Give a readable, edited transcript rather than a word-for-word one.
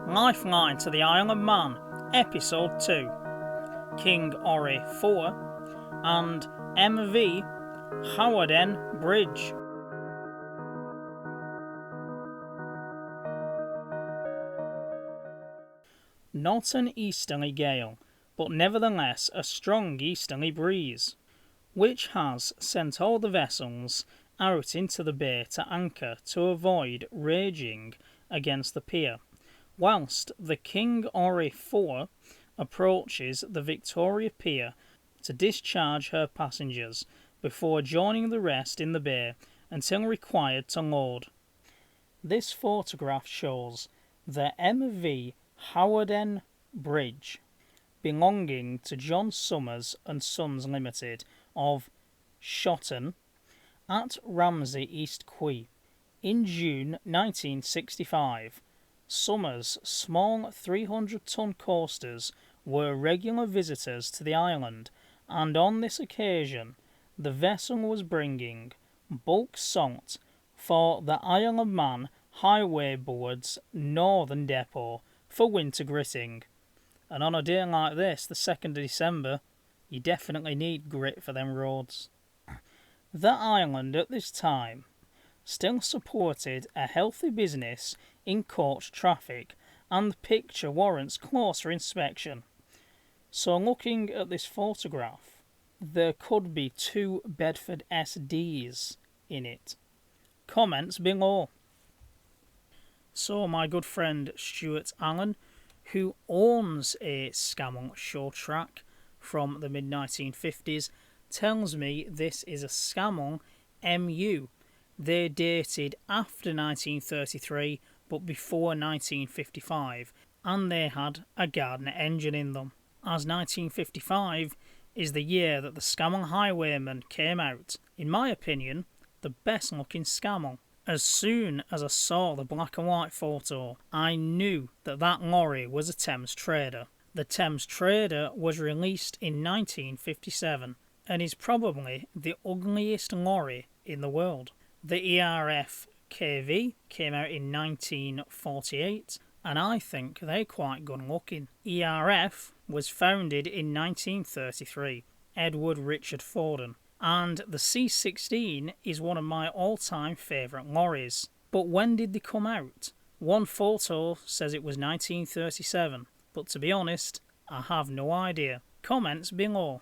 Lifeline to the Isle of Man, Episode 2, King Ori 4, and MV Hawarden Bridge. Not an easterly gale, but nevertheless a strong easterly breeze, which has sent all the vessels out into the bay to anchor to avoid raging against the pier, whilst the King Ori 4 approaches the Victoria Pier to discharge her passengers before joining the rest in the bay until required to load. This photograph shows the MV Hawarden Bridge, belonging to John Summers and Sons Limited of Shotton at Ramsey East Quay. In June 1965, Summers' small 300-ton coasters were regular visitors to the island, and on this occasion the vessel was bringing bulk salt for the Isle of Man Highway Board's northern depot for winter gritting. And on a day like this, the 2nd of December, you definitely need grit for them roads. The island at this time still supported a healthy business in coach traffic, and the picture warrants closer inspection. So looking at this photograph, there could be 2 Bedford SDs in it. Comments below. So my good friend Stuart Allen, who owns a Scammell show track from the mid-1950s, tells me this is a Scammell MU. They dated after 1933 but before 1955, and they had a Gardner engine in them, as 1955 is the year that the Scammell Highwayman came out. In my opinion, the best looking Scammell. As soon as I saw the black and white photo, I knew that that lorry was a Thames Trader. The Thames Trader was released in 1957 and is probably the ugliest lorry in the world. The ERF KV came out in 1948, and I think they're quite good looking. ERF was founded in 1933, Edward Richard Forden, and the C16 is one of my all-time favourite lorries. But when did they come out? One photo says it was 1937, but to be honest, I have no idea. Comments below.